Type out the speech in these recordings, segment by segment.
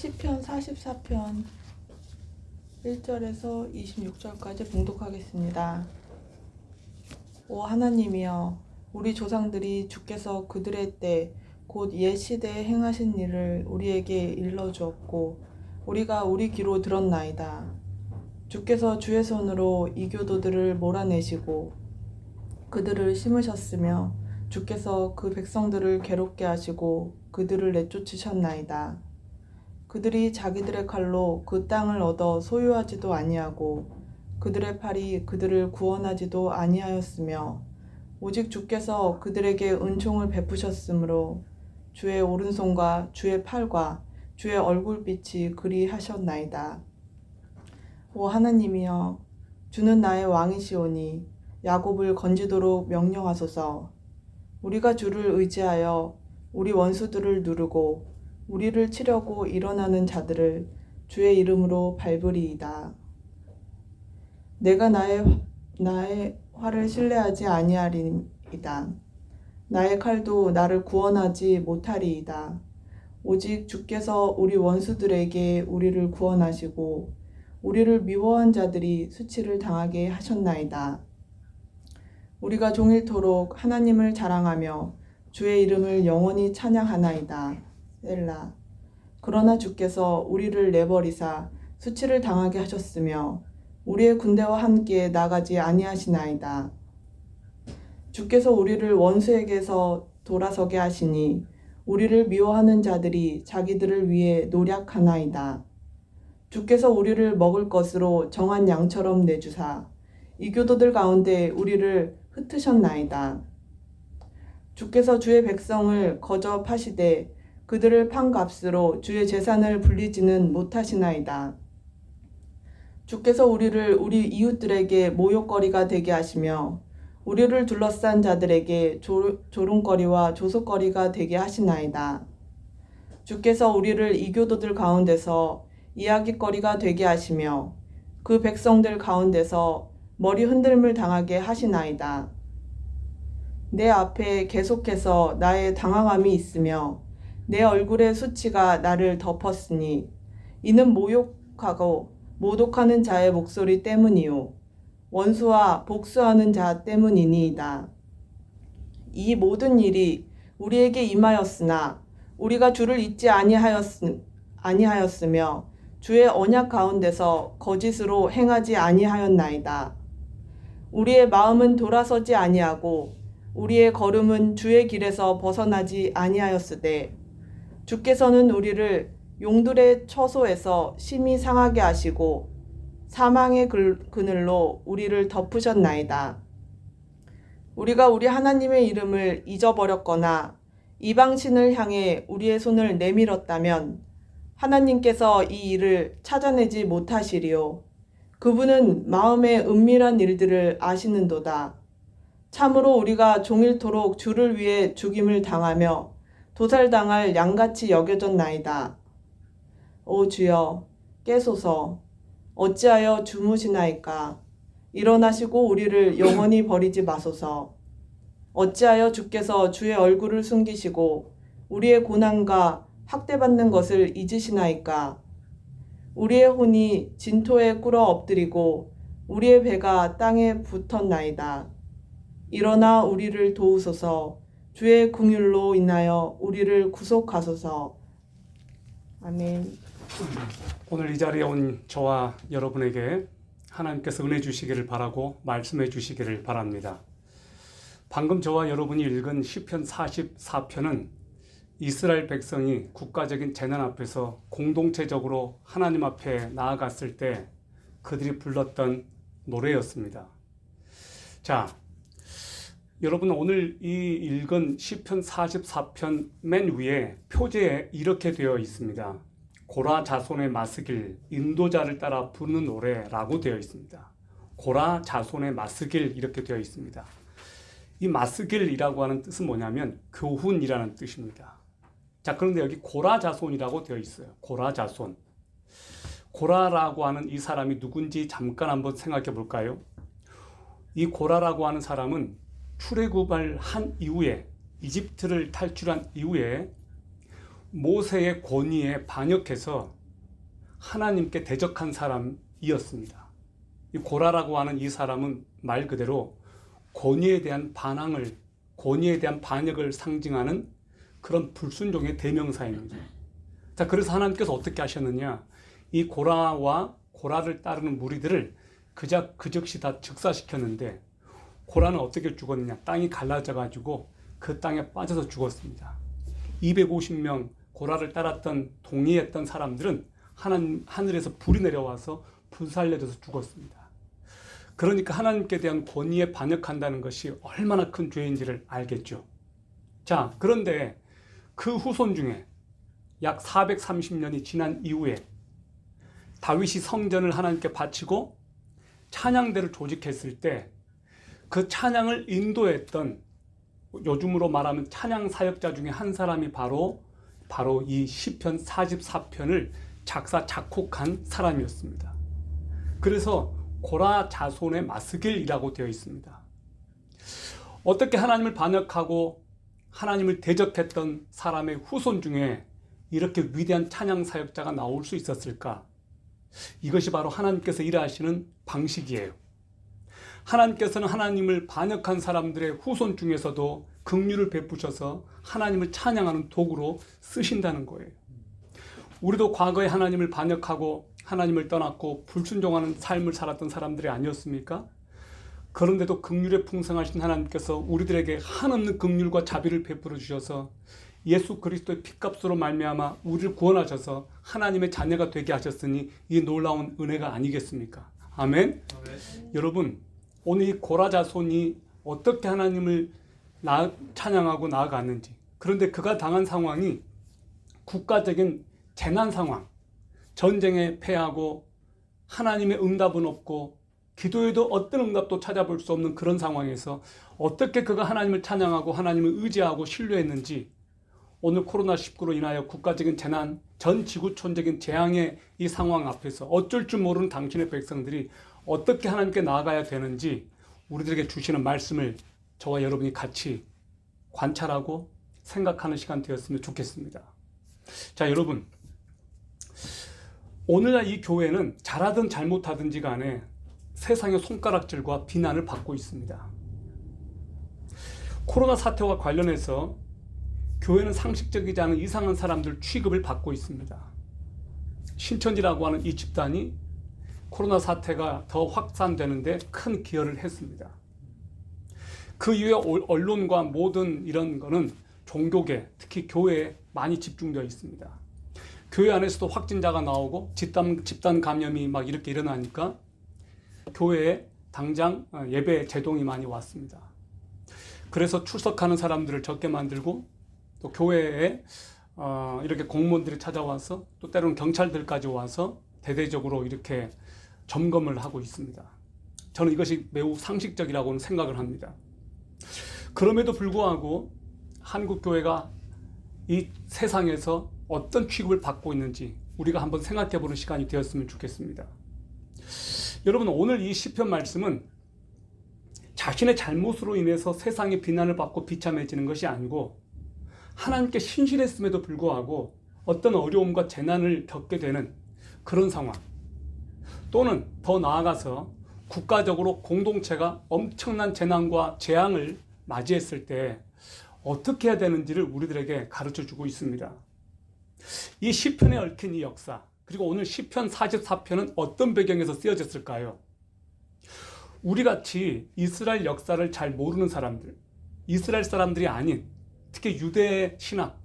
시편 44편 1절에서 26절까지 봉독하겠습니다. 오 하나님이여, 우리 조상들이 주께서 그들의 때 곧 옛 시대에 행하신 일을 우리에게 일러주었고 우리가 우리 귀로 들었나이다. 주께서 주의 손으로 이교도들을 몰아내시고 그들을 심으셨으며 주께서 그 백성들을 괴롭게 하시고 그들을 내쫓으셨나이다. 그들이 자기들의 칼로 그 땅을 얻어 소유하지도 아니하고 그들의 팔이 그들을 구원하지도 아니하였으며 오직 주께서 그들에게 은총을 베푸셨으므로 주의 오른손과 주의 팔과 주의 얼굴빛이 그리하셨나이다. 오 하나님이여, 주는 나의 왕이시오니 야곱을 건지도록 명령하소서. 우리가 주를 의지하여 우리 원수들을 누르고 우리를 치려고 일어나는 자들을 주의 이름으로 밟으리이다. 내가 나의 활을 신뢰하지 아니하리이다. 나의 칼도 나를 구원하지 못하리이다. 오직 주께서 우리 원수들에게 우리를 구원하시고 우리를 미워한 자들이 수치를 당하게 하셨나이다. 우리가 종일토록 하나님을 자랑하며 주의 이름을 영원히 찬양하나이다. 셀라. 그러나 주께서 우리를 내버리사 수치를 당하게 하셨으며 우리의 군대와 함께 나가지 아니하시나이다. 주께서 우리를 원수에게서 돌아서게 하시니 우리를 미워하는 자들이 자기들을 위해 노력하나이다. 주께서 우리를 먹을 것으로 정한 양처럼 내주사 이교도들 가운데 우리를 흩으셨나이다. 주께서 주의 백성을 거접하시되 그들을 판 값으로 주의 재산을 불리지는 못하시나이다. 주께서 우리를 우리 이웃들에게 모욕거리가 되게 하시며 우리를 둘러싼 자들에게 조롱거리와 조소거리가 되게 하시나이다. 주께서 우리를 이교도들 가운데서 이야깃거리가 되게 하시며 그 백성들 가운데서 머리 흔들림을 당하게 하시나이다. 내 앞에 계속해서 나의 당황함이 있으며 내 얼굴의 수치가 나를 덮었으니 이는 모욕하고 모독하는 자의 목소리 때문이요 원수와 복수하는 자 때문이니이다. 이 모든 일이 우리에게 임하였으나 우리가 주를 잊지 아니하였으며 주의 언약 가운데서 거짓으로 행하지 아니하였나이다. 우리의 마음은 돌아서지 아니하고 우리의 걸음은 주의 길에서 벗어나지 아니하였으되 주께서는 우리를 용들의 처소에서 심히 상하게 하시고 사망의 그늘로 우리를 덮으셨나이다. 우리가 우리 하나님의 이름을 잊어버렸거나 이방신을 향해 우리의 손을 내밀었다면 하나님께서 이 일을 찾아내지 못하시리요. 그분은 마음의 은밀한 일들을 아시는도다. 참으로 우리가 종일토록 주를 위해 죽임을 당하며 도살당할 양같이 여겨졌나이다. 오 주여, 깨소서. 어찌하여 주무시나이까? 일어나시고 우리를 영원히 버리지 마소서. 어찌하여 주께서 주의 얼굴을 숨기시고 우리의 고난과 학대받는 것을 잊으시나이까? 우리의 혼이 진토에 꿇어 엎드리고 우리의 배가 땅에 붙었나이다. 일어나 우리를 도우소서. 주의 긍휼로 인하여 우리를 구속하소서. 아멘. 오늘 이 자리에 온 저와 여러분에게 하나님께서 은혜 주시기를 바라고 말씀해 주시기를 바랍니다. 방금 저와 여러분이 읽은 시편 44편은 이스라엘 백성이 국가적인 재난 앞에서 공동체적으로 하나님 앞에 나아갔을 때 그들이 불렀던 노래였습니다. 자, 여러분 오늘 이 읽은 시편 44편 맨 위에 표제에 이렇게 되어 있습니다. 고라 자손의 마스길, 인도자를 따라 부르는 노래라고 되어 있습니다. 고라 자손의 마스길 이렇게 되어 있습니다. 이 마스길이라고 하는 뜻은 뭐냐면 교훈이라는 뜻입니다. 자, 그런데 여기 고라 자손이라고 되어 있어요. 고라 자손. 고라라고 하는 이 사람이 누군지 잠깐 한번 생각해 볼까요? 이 고라라고 하는 사람은 출애굽을 한 이후에 이집트를 탈출한 이후에 모세의 권위에 반역해서 하나님께 대적한 사람이었습니다. 이 고라라고 하는 이 사람은 말 그대로 권위에 대한 반항을, 권위에 대한 반역을 상징하는 그런 불순종의 대명사입니다. 자, 그래서 하나님께서 어떻게 하셨느냐? 이 고라와 고라를 따르는 무리들을 그 즉시 다 즉사시켰는데, 고라는 어떻게 죽었느냐? 땅이 갈라져 가지고 그 땅에 빠져서 죽었습니다. 250명 고라를 따랐던 동의했던 사람들은 하늘에서 불이 내려와서 불살려져서 죽었습니다. 그러니까 하나님께 대한 권위에 반역한다는 것이 얼마나 큰 죄인지를 알겠죠. 자, 그런데 그 후손 중에 약 430년이 지난 이후에 다윗이 성전을 하나님께 바치고 찬양대를 조직했을 때 그 찬양을 인도했던, 요즘으로 말하면 찬양 사역자 중에 한 사람이 바로 이 시편 44편을 작사 작곡한 사람이었습니다. 그래서 고라 자손의 마스길이라고 되어 있습니다. 어떻게 하나님을 반역하고 하나님을 대적했던 사람의 후손 중에 이렇게 위대한 찬양 사역자가 나올 수 있었을까? 이것이 바로 하나님께서 일하시는 방식이에요. 하나님께서는 하나님을 반역한 사람들의 후손 중에서도 긍휼을 베푸셔서 하나님을 찬양하는 도구로 쓰신다는 거예요. 우리도 과거에 하나님을 반역하고 하나님을 떠났고 불순종하는 삶을 살았던 사람들이 아니었습니까? 그런데도 긍휼에 풍성하신 하나님께서 우리들에게 한없는 긍휼과 자비를 베풀어 주셔서 예수 그리스도의 피값으로 말미암아 우리를 구원하셔서 하나님의 자녀가 되게 하셨으니 이 놀라운 은혜가 아니겠습니까? 아멘. 여러분, 오늘 이 고라 자손이 어떻게 하나님을 찬양하고 나아갔는지, 그런데 그가 당한 상황이 국가적인 재난 상황, 전쟁에 패하고 하나님의 응답은 없고 기도에도 어떤 응답도 찾아볼 수 없는 그런 상황에서 어떻게 그가 하나님을 찬양하고 하나님을 의지하고 신뢰했는지, 오늘 코로나19로 인하여 국가적인 재난, 전 지구촌적인 재앙의 이 상황 앞에서 어쩔 줄 모르는 당신의 백성들이 어떻게 하나님께 나아가야 되는지 우리들에게 주시는 말씀을 저와 여러분이 같이 관찰하고 생각하는 시간 되었으면 좋겠습니다. 자, 여러분, 오늘날 이 교회는 잘하든 잘못하든지 간에 세상의 손가락질과 비난을 받고 있습니다. 코로나 사태와 관련해서 교회는 상식적이지 않은 이상한 사람들 취급을 받고 있습니다. 신천지라고 하는 이 집단이 코로나 사태가 더 확산되는데 큰 기여를 했습니다. 그 이후에 언론과 모든 이런 거는 종교계, 특히 교회에 많이 집중되어 있습니다. 교회 안에서도 확진자가 나오고 집단 감염이 막 이렇게 일어나니까 교회에 당장 예배 제동이 많이 왔습니다. 그래서 출석하는 사람들을 적게 만들고 또 교회에 이렇게 공무원들이 찾아와서 또 때로는 경찰들까지 와서 대대적으로 이렇게 점검을 하고 있습니다. 저는 이것이 매우 상식적이라고는 생각을 합니다. 그럼에도 불구하고 한국교회가 이 세상에서 어떤 취급을 받고 있는지 우리가 한번 생각해 보는 시간이 되었으면 좋겠습니다. 여러분, 오늘 이 시편 말씀은 자신의 잘못으로 인해서 세상의 비난을 받고 비참해지는 것이 아니고 하나님께 신실했음에도 불구하고 어떤 어려움과 재난을 겪게 되는 그런 상황, 또는 더 나아가서 국가적으로 공동체가 엄청난 재난과 재앙을 맞이했을 때 어떻게 해야 되는지를 우리들에게 가르쳐주고 있습니다. 이 시편에 얽힌 이 역사, 그리고 오늘 시편 44편은 어떤 배경에서 쓰여졌을까요? 우리같이 이스라엘 역사를 잘 모르는 사람들, 이스라엘 사람들이 아닌 특히 유대 신학,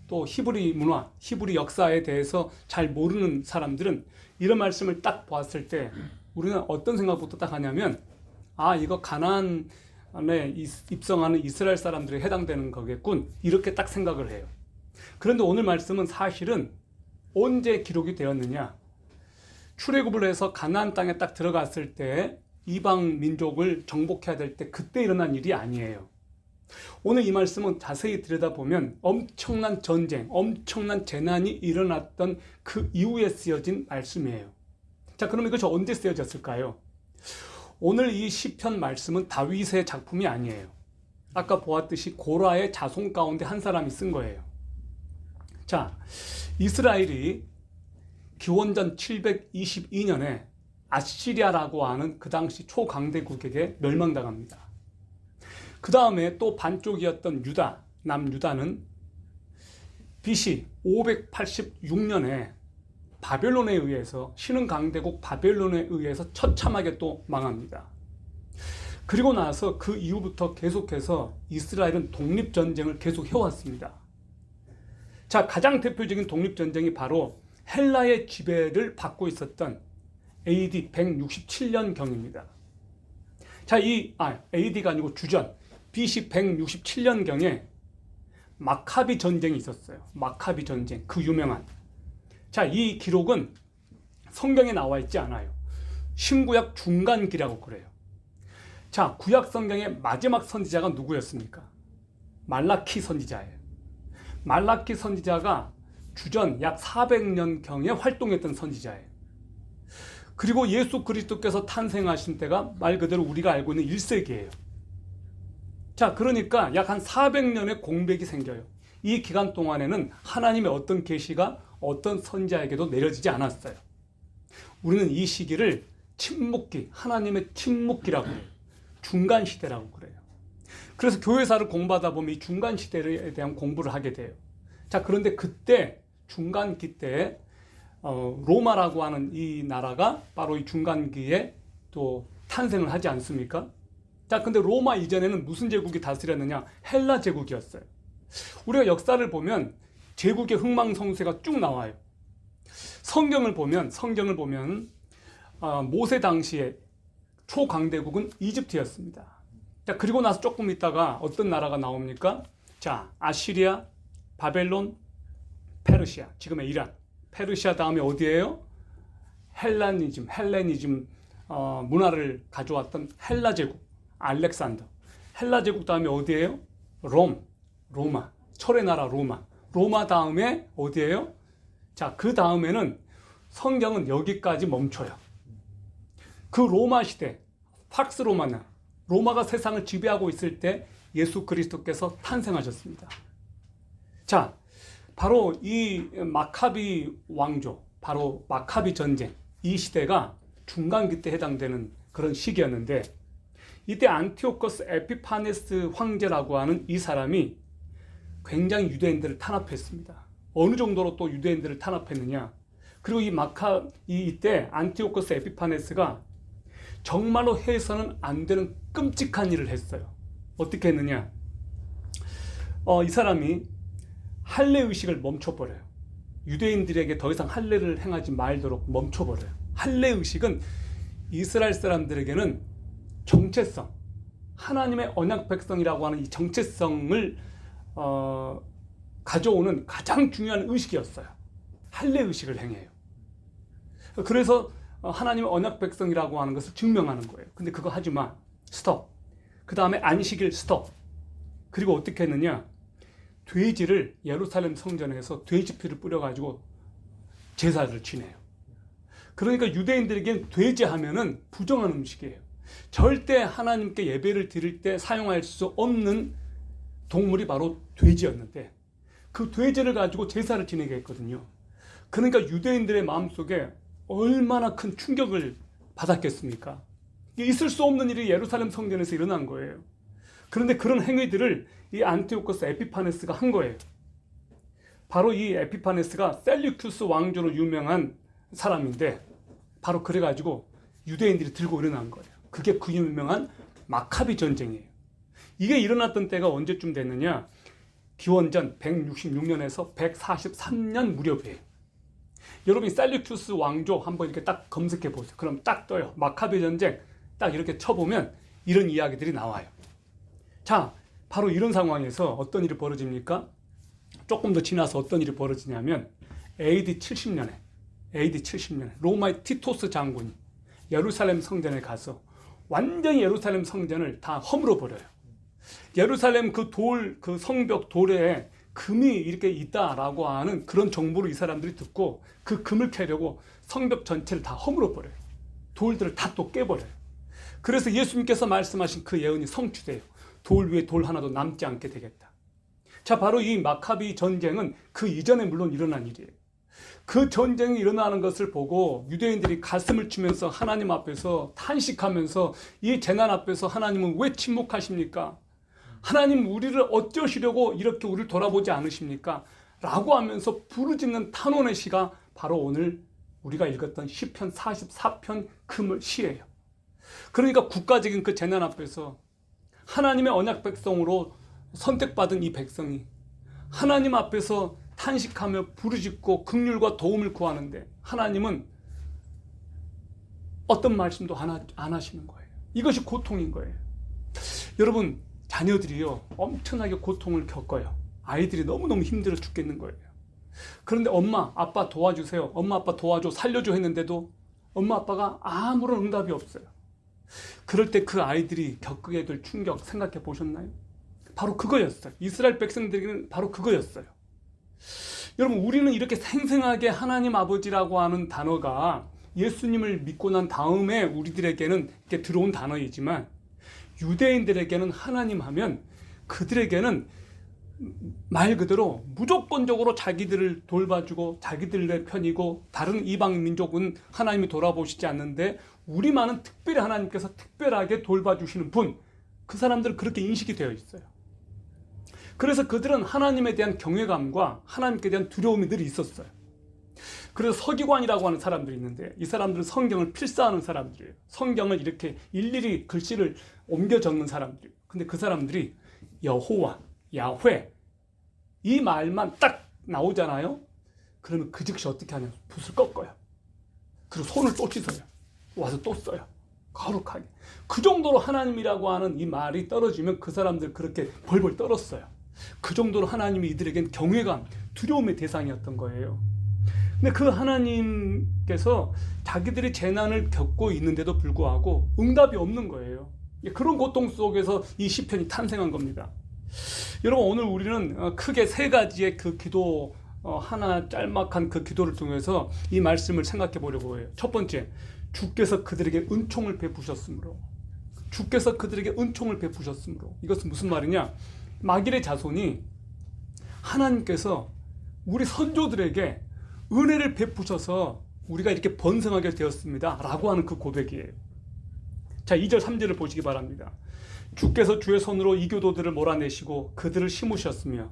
또 히브리 문화, 히브리 역사에 대해서 잘 모르는 사람들은 이런 말씀을 딱 보았을 때 우리는 어떤 생각부터 딱 하냐면, 이거 가나안에 입성하는 이스라엘 사람들에 해당되는 거겠군, 이렇게 딱 생각을 해요. 그런데 오늘 말씀은 사실은 언제 기록이 되었느냐? 출애굽을 해서 가나안 땅에 딱 들어갔을 때 이방 민족을 정복해야 될 때 그때 일어난 일이 아니에요. 오늘 이 말씀은 자세히 들여다보면 엄청난 전쟁, 엄청난 재난이 일어났던 그 이후에 쓰여진 말씀이에요. 자, 그럼 이것이 언제 쓰여졌을까요? 오늘 이 시편 말씀은 다윗의 작품이 아니에요. 아까 보았듯이 고라의 자손 가운데 한 사람이 쓴 거예요. 자, 이스라엘이 기원전 722년에 아시리아라고 하는 그 당시 초강대국에게 멸망당합니다. 그 다음에 또 반쪽이었던 유다, 남유다는 BC 586년에 바벨론에 의해서 신흥강대국 바벨론에 의해서 처참하게 또 망합니다. 그리고 나서 그 이후부터 계속해서 이스라엘은 독립전쟁을 계속 해왔습니다. 자, 가장 대표적인 독립전쟁이 바로 헬라의 지배를 받고 있었던 AD 167년경입니다. 자, AD가 아니고 주전 BC 167년경에 마카비 전쟁이 있었어요. 마카비 전쟁, 그 유명한. 자, 이 기록은 성경에 나와 있지 않아요. 신구약 중간기라고 그래요. 자, 구약 성경의 마지막 선지자가 누구였습니까? 말라키 선지자예요. 말라키 선지자가 주전 약 400년경에 활동했던 선지자예요. 그리고 예수 그리스도께서 탄생하신 때가 말 그대로 우리가 알고 있는 1세기예요. 자, 그러니까 약 한 400년의 공백이 생겨요. 이 기간 동안에는 하나님의 어떤 계시가 어떤 선지자에게도 내려지지 않았어요. 우리는 이 시기를 침묵기, 하나님의 침묵기라고 해요. 중간시대라고 그래요. 그래서 교회사를 공부하다 보면 이 중간시대에 대한 공부를 하게 돼요. 자, 그런데 그때 중간기 때 로마라고 하는 이 나라가 바로 이 중간기에 또 탄생을 하지 않습니까? 자, 근데 로마 이전에는 무슨 제국이 다스렸느냐? 헬라 제국이었어요. 우리가 역사를 보면 제국의 흥망성쇠가 쭉 나와요. 성경을 보면 모세 당시에 초강대국은 이집트였습니다. 자, 그리고 나서 조금 있다가 어떤 나라가 나옵니까? 자, 아시리아, 바벨론, 페르시아, 지금의 이란. 페르시아 다음에 어디예요? 헬레니즘 문화를 가져왔던 헬라 제국, 알렉산더. 헬라 제국 다음에 어디예요? 로마, 철의 나라 로마. 로마 다음에 어디예요? 자, 그 다음에는 성경은 여기까지 멈춰요. 그 로마 시대, 팍스 로마나 로마가 세상을 지배하고 있을 때 예수 그리스도께서 탄생하셨습니다. 자, 바로 이 마카비 왕조, 바로 마카비 전쟁, 이 시대가 중간기 때 해당되는 그런 시기였는데, 이때 안티오코스 에피파네스 황제라고 하는 이 사람이 굉장히 유대인들을 탄압했습니다. 어느 정도로 또 유대인들을 탄압했느냐? 그리고 이때 안티오코스 에피파네스가 정말로 해서는 안 되는 끔찍한 일을 했어요. 어떻게 했느냐? 이 사람이 할례 의식을 멈춰버려요. 유대인들에게 더 이상 할례를 행하지 말도록 멈춰버려요. 할례 의식은 이스라엘 사람들에게는 정체성, 하나님의 언약 백성이라고 하는 이 정체성을 가져오는 가장 중요한 의식이었어요. 할례 의식을 행해요. 그래서 하나님의 언약 백성이라고 하는 것을 증명하는 거예요. 근데 그거 하지 마. 스톱. 그 다음에 안식일 스톱. 그리고 어떻게 했느냐? 돼지를 예루살렘 성전에서 돼지피를 뿌려가지고 제사를 지내요. 그러니까 유대인들에겐 돼지 하면은 부정한 음식이에요. 절대 하나님께 예배를 드릴 때 사용할 수 없는 동물이 바로 돼지였는데, 그 돼지를 가지고 제사를 지내게 했거든요. 그러니까 유대인들의 마음속에 얼마나 큰 충격을 받았겠습니까? 있을 수 없는 일이 예루살렘 성전에서 일어난 거예요. 그런데 그런 행위들을 이 안티오코스 에피파네스가 한 거예요. 바로 이 에피파네스가 셀류큐스 왕조로 유명한 사람인데, 바로 그래가지고 유대인들이 들고 일어난 거예요. 그게 그 유명한 마카비 전쟁이에요. 이게 일어났던 때가 언제쯤 됐느냐? 기원전 166년에서 143년 무렵이에요. 여러분이 셀류큐스 왕조 한번 이렇게 딱 검색해 보세요. 그럼 딱 떠요. 마카비 전쟁 딱 이렇게 쳐보면 이런 이야기들이 나와요. 자, 바로 이런 상황에서 어떤 일이 벌어집니까? 조금 더 지나서 어떤 일이 벌어지냐면 AD 70년에 로마의 티토스 장군이 예루살렘 성전에 가서 완전히 예루살렘 성전을 다 허물어 버려요. 예루살렘 그 성벽 돌에 금이 이렇게 있다라고 하는 그런 정보를 이 사람들이 듣고 그 금을 캐려고 성벽 전체를 다 허물어 버려요. 돌들을 다 또 깨버려요. 그래서 예수님께서 말씀하신 그 예언이 성취돼요. 돌 위에 돌 하나도 남지 않게 되겠다. 자, 바로 이 마카비 전쟁은 그 이전에 물론 일어난 일이에요. 그 전쟁이 일어나는 것을 보고 유대인들이 가슴을 치면서 하나님 앞에서 탄식하면서 이 재난 앞에서 하나님은 왜 침묵하십니까? 하나님 우리를 어쩌시려고 이렇게 우리를 돌아보지 않으십니까? 라고 하면서 부르짖는 탄원의 시가 바로 오늘 우리가 읽었던 시편 44편 그 시예요. 그러니까 국가적인 그 재난 앞에서 하나님의 언약 백성으로 선택받은 이 백성이 하나님 앞에서 탄식하며 부르짖고 긍휼과 도움을 구하는데 하나님은 어떤 말씀도 안 하시는 거예요. 이것이 고통인 거예요. 여러분, 자녀들이요 엄청나게 고통을 겪어요. 아이들이 너무너무 힘들어 죽겠는 거예요. 그런데 엄마 아빠 도와주세요, 엄마 아빠 도와줘, 살려줘 했는데도 엄마 아빠가 아무런 응답이 없어요. 그럴 때 그 아이들이 겪게 될 충격 생각해 보셨나요? 바로 그거였어요. 이스라엘 백성들에게는 바로 그거였어요. 여러분, 우리는 이렇게 생생하게 하나님 아버지라고 하는 단어가 예수님을 믿고 난 다음에 우리들에게는 이렇게 들어온 단어이지만 유대인들에게는 하나님 하면 그들에게는 말 그대로 무조건적으로 자기들을 돌봐주고 자기들의 편이고 다른 이방 민족은 하나님이 돌아보시지 않는데 우리만은 특별히 하나님께서 특별하게 돌봐주시는 분, 그 사람들은 그렇게 인식이 되어 있어요. 그래서 그들은 하나님에 대한 경외감과 하나님께 대한 두려움이 늘 있었어요. 그래서 서기관이라고 하는 사람들이 있는데 이 사람들은 성경을 필사하는 사람들이에요. 성경을 이렇게 일일이 글씨를 옮겨 적는 사람들이에요. 근데 그 사람들이 여호와, 야훼 이 말만 딱 나오잖아요. 그러면 그 즉시 어떻게 하냐, 붓을 꺾어요. 그리고 손을 또 씻어요. 와서 또 써요. 거룩하게. 그 정도로 하나님이라고 하는 이 말이 떨어지면 그 사람들 그렇게 벌벌 떨었어요. 그 정도로 하나님이 이들에겐 경외감, 두려움의 대상이었던 거예요. 근데 그 하나님께서 자기들이 재난을 겪고 있는데도 불구하고 응답이 없는 거예요. 그런 고통 속에서 이 시편이 탄생한 겁니다. 여러분, 오늘 우리는 크게 세 가지의 그 기도, 하나 짤막한 그 기도를 통해서 이 말씀을 생각해 보려고 해요. 첫 번째, 주께서 그들에게 은총을 베푸셨으므로. 주께서 그들에게 은총을 베푸셨으므로. 이것은 무슨 말이냐? 마길의 자손이 하나님께서 우리 선조들에게 은혜를 베푸셔서 우리가 이렇게 번성하게 되었습니다 라고 하는 그 고백이에요. 자, 2절 3절을 보시기 바랍니다. 주께서 주의 손으로 이교도들을 몰아내시고 그들을 심으셨으며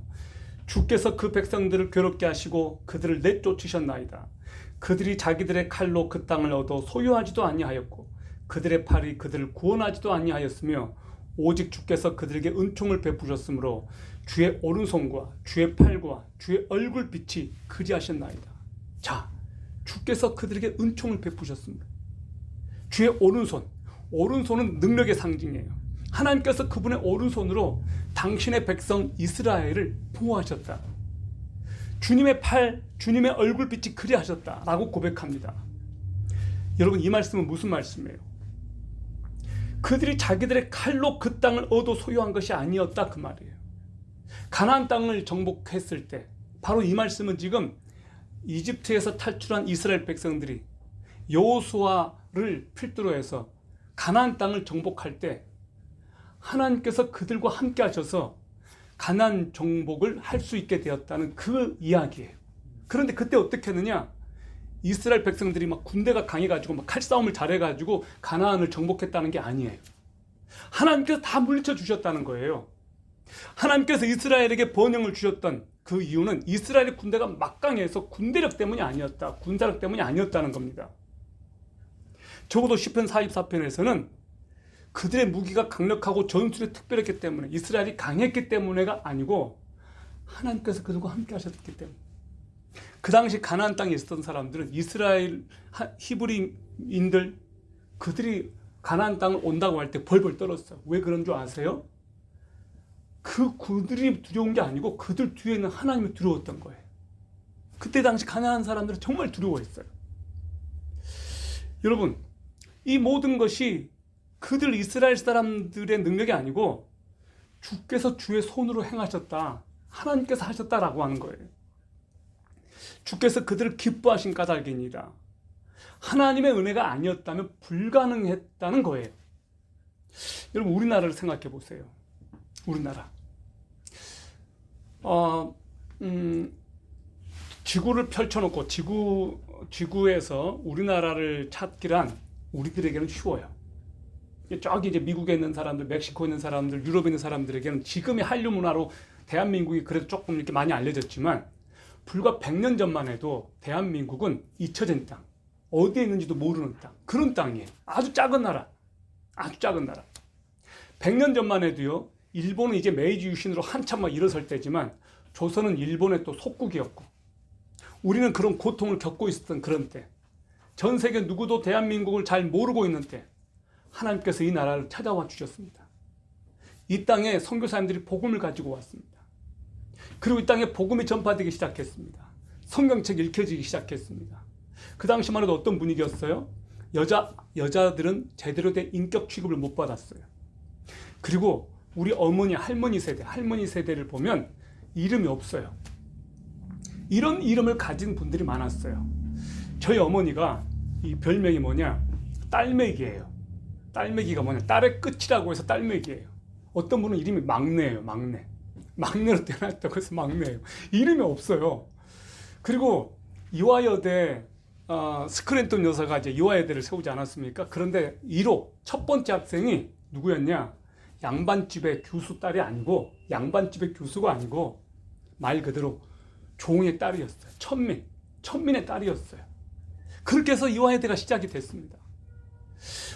주께서 그 백성들을 괴롭게 하시고 그들을 내쫓으셨나이다. 그들이 자기들의 칼로 그 땅을 얻어 소유하지도 아니하였고 그들의 팔이 그들을 구원하지도 아니하였으며 오직 주께서 그들에게 은총을 베푸셨으므로 주의 오른손과 주의 팔과 주의 얼굴빛이 그리하셨나이다. 자, 주께서 그들에게 은총을 베푸셨습니다. 주의 오른손은 능력의 상징이에요. 하나님께서 그분의 오른손으로 당신의 백성 이스라엘을 보호하셨다. 주님의 팔, 주님의 얼굴빛이 그리하셨다라고 고백합니다. 여러분, 이 말씀은 무슨 말씀이에요? 그들이 자기들의 칼로 그 땅을 얻어 소유한 것이 아니었다, 그 말이에요. 가나안 땅을 정복했을 때 바로 이 말씀은 지금 이집트에서 탈출한 이스라엘 백성들이 여호수아를 필두로 해서 가나안 땅을 정복할 때 하나님께서 그들과 함께 하셔서 가나안 정복을 할 수 있게 되었다는 그 이야기예요. 그런데 그때 어떻게 했느냐? 이스라엘 백성들이 막 군대가 강해가지고 막 칼싸움을 잘해가지고 가나안을 정복했다는 게 아니에요. 하나님께서 다 물리쳐 주셨다는 거예요. 하나님께서 이스라엘에게 번영을 주셨던 그 이유는 이스라엘의 군대가 막강해서 군대력 때문이 아니었다, 군사력 때문이 아니었다는 겁니다. 적어도 시편 44편에서는 그들의 무기가 강력하고 전술이 특별했기 때문에, 이스라엘이 강했기 때문에가 아니고 하나님께서 그들과 함께 하셨기 때문에. 그 당시 가나안 땅에 있었던 사람들은 이스라엘 히브리인들, 그들이 가나안 땅을 온다고 할 때 벌벌 떨었어요. 왜 그런 줄 아세요? 그들이 두려운 게 아니고 그들 뒤에 있는 하나님이 두려웠던 거예요. 그때 당시 가나안 사람들은 정말 두려워했어요. 여러분, 이 모든 것이 그들 이스라엘 사람들의 능력이 아니고 주께서 주의 손으로 행하셨다, 하나님께서 하셨다라고 하는 거예요. 주께서 그들을 기뻐하신 까닭이니라. 하나님의 은혜가 아니었다면 불가능했다는 거예요. 여러분, 우리나라를 생각해 보세요. 우리나라. 어, 지구를 펼쳐놓고 지구에서 우리나라를 찾기란 우리들에게는 쉬워요. 저기 이제 미국에 있는 사람들, 멕시코에 있는 사람들, 유럽에 있는 사람들에게는 지금의 한류 문화로 대한민국이 그래도 조금 이렇게 많이 알려졌지만 불과 100년 전만 해도 대한민국은 잊혀진 땅, 어디에 있는지도 모르는 땅, 그런 땅이에요. 아주 작은 나라, 아주 작은 나라. 100년 전만 해도요, 일본은 이제 메이지 유신으로 한참 막 일어설 때지만 조선은 일본의 또 속국이었고 우리는 그런 고통을 겪고 있었던 그런 때, 전 세계 누구도 대한민국을 잘 모르고 있는 때 하나님께서 이 나라를 찾아와 주셨습니다. 이 땅에 선교사님들이 복음을 가지고 왔습니다. 그리고 이 땅에 복음이 전파되기 시작했습니다. 성경책이 읽혀지기 시작했습니다. 그 당시만 해도 어떤 분위기였어요? 여자들은 제대로 된 인격 취급을 못 받았어요. 그리고 우리 어머니, 할머니 세대를 보면 이름이 없어요. 이런 이름을 가진 분들이 많았어요. 저희 어머니가 이 별명이 뭐냐? 딸매기예요. 딸매기가 뭐냐? 딸의 끝이라고 해서 딸매기예요. 어떤 분은 이름이 막내예요. 막내로 태어났다고 해서 막내예요. 이름이 없어요. 그리고 이화여대 스크랜턴 여사가 이제 이화여대를 세우지 않았습니까? 그런데 1호 첫 번째 학생이 누구였냐? 양반집의 교수 딸이 아니고, 양반집의 교수가 아니고 말 그대로 종의 딸이었어요. 천민의 딸이었어요. 그렇게 해서 이화여대가 시작이 됐습니다.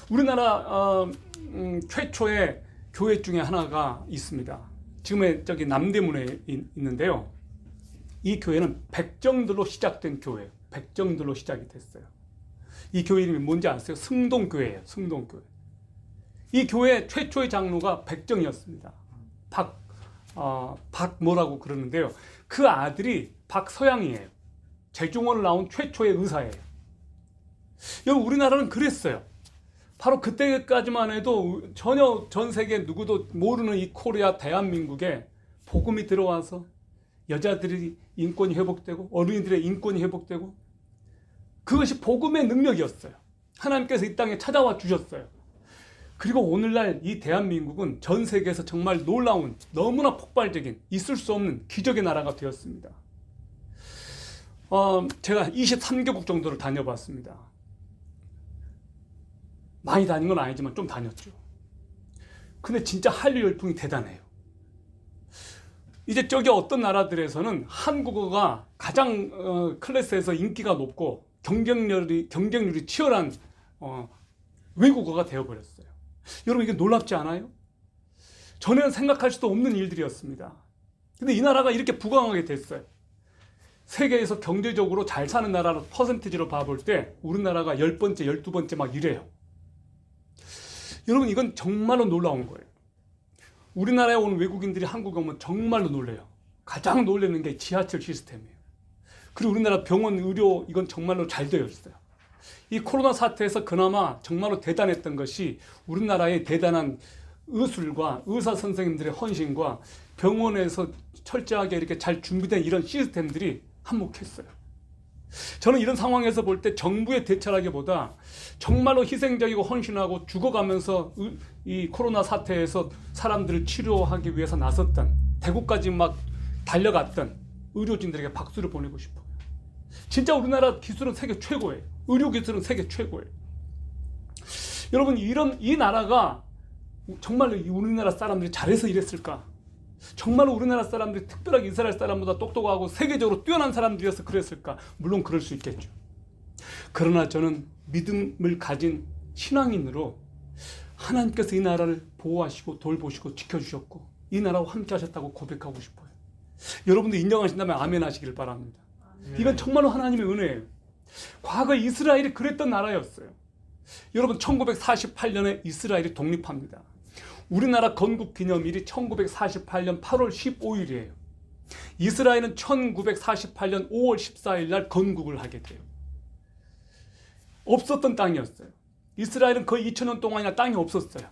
우리나라 최초의 교회 중에 하나가 있습니다. 지금의 저기 남대문에 있는데요. 이 교회는 백정들로 시작된 교회예요. 백정들로 시작이 됐어요. 이 교회 이름이 뭔지 아세요? 승동교회예요. 승동교회. 이 교회 최초의 장로가 백정이었습니다. 박 뭐라고 그러는데요. 그 아들이 박서양이에요. 재중원을 나온 최초의 의사예요. 여러분, 우리나라는 그랬어요. 바로 그때까지만 해도 전혀 전 세계 누구도 모르는 이 코리아 대한민국에 복음이 들어와서 여자들이 인권이 회복되고 어린이들의 인권이 회복되고, 그것이 복음의 능력이었어요. 하나님께서 이 땅에 찾아와 주셨어요. 그리고 오늘날 이 대한민국은 전 세계에서 정말 놀라운, 너무나 폭발적인, 있을 수 없는 기적의 나라가 되었습니다. 제가 23개국 정도를 다녀봤습니다. 많이 다닌 건 아니지만 좀 다녔죠. 근데 진짜 한류 열풍이 대단해요. 이제 저기 어떤 나라들에서는 한국어가 가장 클래스에서 인기가 높고 경쟁률이 치열한 외국어가 되어버렸어요. 여러분, 이게 놀랍지 않아요? 전에는 생각할 수도 없는 일들이었습니다. 근데 이 나라가 이렇게 부강하게 됐어요. 세계에서 경제적으로 잘 사는 나라로 퍼센티지로 봐볼 때 우리나라가 10번째, 12번째 막 이래요. 여러분, 이건 정말로 놀라운 거예요. 우리나라에 온 외국인들이 한국에 오면 정말로 놀래요. 가장 놀라는 게 지하철 시스템이에요. 그리고 우리나라 병원, 의료, 이건 정말로 잘 되어 있어요. 이 코로나 사태에서 그나마 정말로 대단했던 것이 우리나라의 대단한 의술과 의사 선생님들의 헌신과 병원에서 철저하게 이렇게 잘 준비된 이런 시스템들이 한몫했어요. 저는 이런 상황에서 볼 때 정부의 대처라기보다 정말로 희생적이고 헌신하고 죽어가면서 이 코로나 사태에서 사람들을 치료하기 위해서 나섰던, 대구까지 막 달려갔던 의료진들에게 박수를 보내고 싶어요. 진짜 우리나라 기술은 세계 최고예요. 의료 기술은 세계 최고예요. 여러분, 이 나라가 정말로 우리나라 사람들이 잘해서 이랬을까? 정말로 우리나라 사람들이 특별하게 이스라엘 사람보다 똑똑하고 세계적으로 뛰어난 사람들이어서 그랬을까? 물론 그럴 수 있겠죠. 그러나 저는 믿음을 가진 신앙인으로 하나님께서 이 나라를 보호하시고 돌보시고 지켜주셨고 이 나라와 함께 하셨다고 고백하고 싶어요. 여러분들 인정하신다면 아멘 하시기를 바랍니다. 이건 정말로 하나님의 은혜예요. 과거 이스라엘이 그랬던 나라였어요. 여러분, 1948년에 이스라엘이 독립합니다. 우리나라 건국 기념일이 1948년 8월 15일이에요. 이스라엘은 1948년 5월 14일 날 건국을 하게 돼요. 없었던 땅이었어요. 이스라엘은 거의 2000년 동안이나 땅이 없었어요.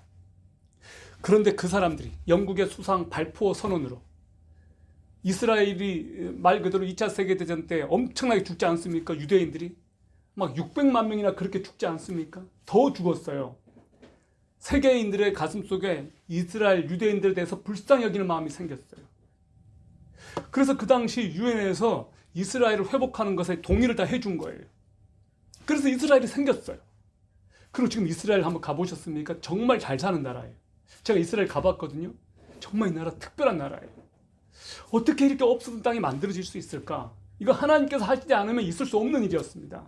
그런데 그 사람들이 영국의 수상 발포 선언으로 이스라엘이 말 그대로 2차 세계대전 때 엄청나게 죽지 않습니까? 유대인들이 막 600만 명이나 그렇게 죽지 않습니까? 더 죽었어요. 세계인들의 가슴 속에 이스라엘 유대인들에 대해서 불쌍히 여기는 마음이 생겼어요. 그래서 그 당시 유엔에서 이스라엘을 회복하는 것에 동의를 다 해준 거예요. 그래서 이스라엘이 생겼어요. 그리고 지금 이스라엘 한번 가보셨습니까? 정말 잘 사는 나라예요. 제가 이스라엘 가봤거든요. 정말 이 나라 특별한 나라예요. 어떻게 이렇게 없었던 땅이 만들어질 수 있을까? 이거 하나님께서 하시지 않으면 있을 수 없는 일이었습니다.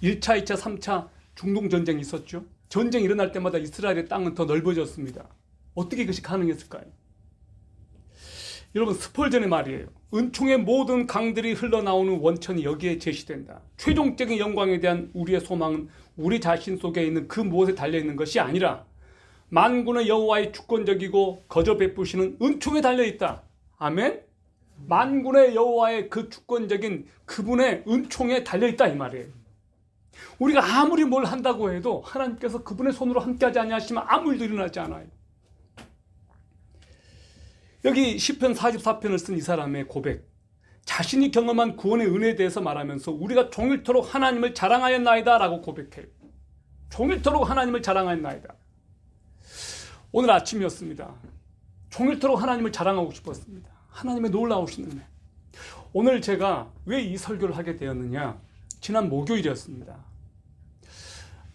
1차, 2차, 3차 중동 전쟁이 있었죠. 전쟁이 일어날 때마다 이스라엘의 땅은 더 넓어졌습니다. 어떻게 이것이 가능했을까요? 여러분, 스펄전의 말이에요. 은총의 모든 강들이 흘러나오는 원천이 여기에 제시된다. 최종적인 영광에 대한 우리의 소망은 우리 자신 속에 있는 그 무엇에 달려있는 것이 아니라 만군의 여호와의 주권적이고 거저 베푸시는 은총에 달려있다. 아멘? 만군의 여호와의 그 주권적인 그분의 은총에 달려있다 이 말이에요. 우리가 아무리 뭘 한다고 해도 하나님께서 그분의 손으로 함께하지 아니하시면 아무 일도 일어나지 않아요. 여기 시편 44편을 쓴 이 사람의 고백, 자신이 경험한 구원의 은혜에 대해서 말하면서 우리가 종일토록 하나님을 자랑하였나이다 라고 고백해요. 종일토록 하나님을 자랑하였나이다. 오늘 아침이었습니다. 종일토록 하나님을 자랑하고 싶었습니다. 하나님의 놀라우신 은혜. 오늘 제가 왜 이 설교를 하게 되었느냐, 지난 목요일이었습니다.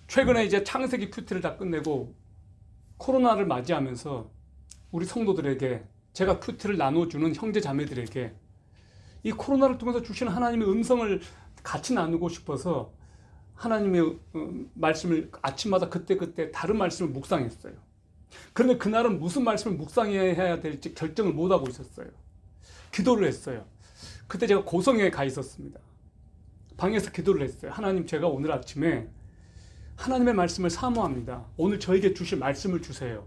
최근에 이제 창세기 큐티를 다 끝내고 코로나를 맞이하면서 우리 성도들에게 제가 큐티를 나눠주는 형제 자매들에게 이 코로나를 통해서 주시는 하나님의 음성을 같이 나누고 싶어서 하나님의 말씀을 아침마다 그때그때 다른 말씀을 묵상했어요. 그런데 그날은 무슨 말씀을 묵상해야 될지 결정을 못하고 있었어요. 기도를 했어요. 그때 제가 고성에 가 있었습니다. 방에서 기도를 했어요. 하나님, 제가 오늘 아침에 하나님의 말씀을 사모합니다. 오늘 저에게 주실 말씀을 주세요.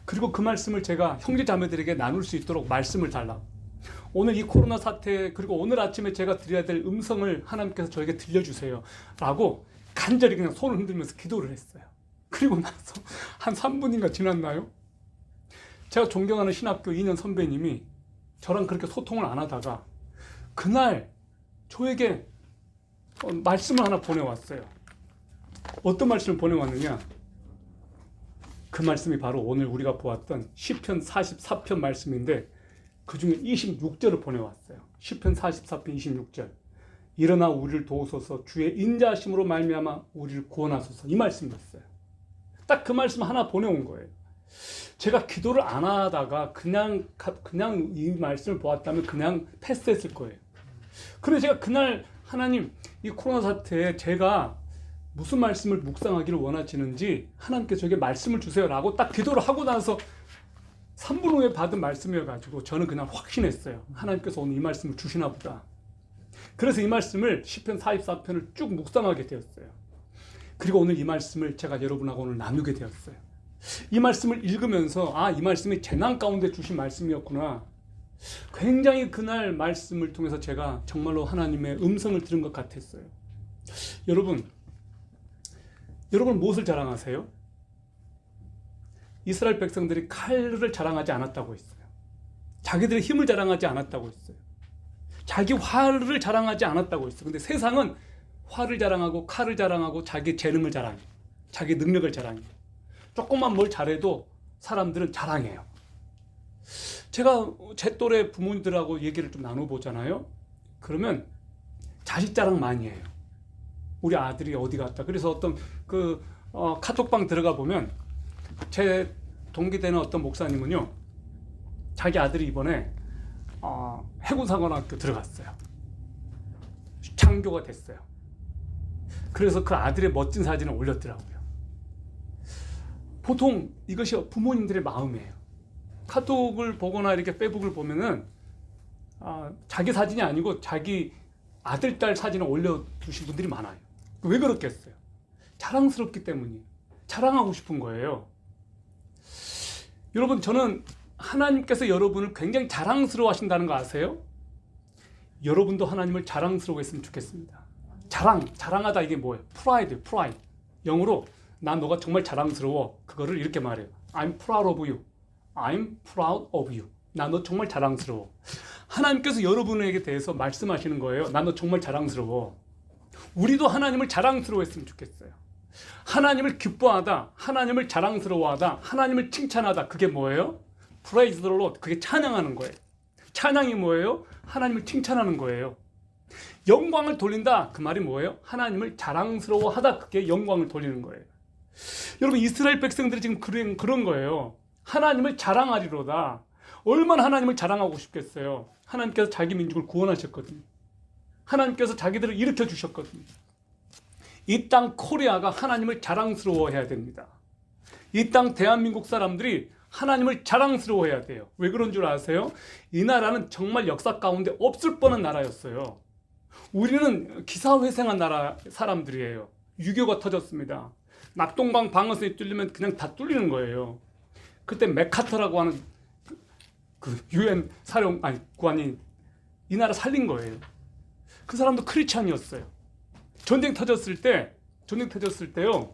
그리고 그 말씀을 제가 형제 자매들에게 나눌 수 있도록 말씀을 달라. 오늘 이 코로나 사태, 그리고 오늘 아침에 제가 드려야 될 음성을 하나님께서 저에게 들려주세요 라고 간절히 그냥 손을 흔들면서 기도를 했어요. 그리고 나서 한 3분인가 지났나요? 제가 존경하는 신학교 2년 선배님이 저랑 그렇게 소통을 안 하다가 그날 저에게 말씀을 하나 보내왔어요. 어떤 말씀을 보내왔느냐? 그 말씀이 바로 오늘 우리가 보았던 시편 44편 말씀인데 그 중에 26절을 보내왔어요. 시편 44편 26절. 일어나 우리를 도우소서, 주의 인자하심으로 말미암아 우리를 구원하소서. 이 말씀이었어요. 딱 그 말씀 하나 보내온 거예요. 제가 기도를 안 하다가 그냥 이 말씀을 보았다면 그냥 패스했을 거예요. 그런데 제가 그날 하나님, 이 코로나 사태에 제가 무슨 말씀을 묵상하기를 원하시는지 하나님께서 저에게 말씀을 주세요 라고 딱 기도를 하고 나서 3분 후에 받은 말씀이어가지고 저는 그냥 확신했어요. 하나님께서 오늘 이 말씀을 주시나 보다. 그래서 이 말씀을 시편 44편을 쭉 묵상하게 되었어요. 그리고 오늘 이 말씀을 제가 여러분하고 오늘 나누게 되었어요. 이 말씀을 읽으면서 이 말씀이 재난 가운데 주신 말씀이었구나. 굉장히 그날 말씀을 통해서 제가 정말로 하나님의 음성을 들은 것 같았어요. 여러분 무엇을 자랑하세요? 이스라엘 백성들이 칼을 자랑하지 않았다고 했어요. 자기들의 힘을 자랑하지 않았다고 했어요. 자기 활을 자랑하지 않았다고 했어요. 근데 세상은 활을 자랑하고 칼을 자랑하고 자기 재능을 자랑해요. 자기 능력을 자랑해요. 조금만 뭘 잘해도 사람들은 자랑해요. 제가 제 또래 부모님들하고 얘기를 좀 나눠보잖아요. 그러면 자식 자랑 많이 해요. 우리 아들이 어디 갔다. 그래서 어떤 카톡방 들어가 보면 제 동기되는 어떤 목사님은요, 자기 아들이 이번에 해군사관학교 들어갔어요. 창교가 됐어요. 그래서 그 아들의 멋진 사진을 올렸더라고요. 보통 이것이 부모님들의 마음이에요. 카톡을 보거나 이렇게 페이북을 보면은 자기 사진이 아니고 자기 아들, 딸 사진을 올려두신 분들이 많아요. 왜 그렇겠어요? 자랑스럽기 때문이에요. 자랑하고 싶은 거예요. 여러분, 저는 하나님께서 여러분을 굉장히 자랑스러워 하신다는 거 아세요? 여러분도 하나님을 자랑스러워 했으면 좋겠습니다. 자랑하다 이게 뭐예요? 프라이드. 영어로 난 너가 정말 자랑스러워. 그거를 이렇게 말해요. I'm proud of you. I'm proud of you. 난 너 정말 자랑스러워. 하나님께서 여러분에게 대해서 말씀하시는 거예요. 난 너 정말 자랑스러워. 우리도 하나님을 자랑스러워 했으면 좋겠어요. 하나님을 기뻐하다, 하나님을 자랑스러워하다, 하나님을 칭찬하다. 그게 뭐예요? Praise the Lord. 그게 찬양하는 거예요. 찬양이 뭐예요? 하나님을 칭찬하는 거예요. 영광을 돌린다. 그 말이 뭐예요? 하나님을 자랑스러워하다. 그게 영광을 돌리는 거예요. 여러분, 이스라엘 백성들이 지금 그런 거예요. 하나님을 자랑하리로다. 얼마나 하나님을 자랑하고 싶겠어요. 하나님께서 자기 민족을 구원하셨거든요. 하나님께서 자기들을 일으켜 주셨거든요. 이 땅 코리아가 하나님을 자랑스러워해야 됩니다. 이 땅 대한민국 사람들이 하나님을 자랑스러워해야 돼요. 왜 그런 줄 아세요? 이 나라는 정말 역사 가운데 없을 뻔한 나라였어요. 우리는 기사회생한 나라 사람들이에요. 유교가 터졌습니다. 낙동강 방어선이 뚫리면 그냥 다 뚫리는 거예요. 그때 맥카터라고 하는 그 UN 구한이 이 나라 살린 거예요. 그 사람도 크리스찬이었어요. 전쟁 터졌을 때요.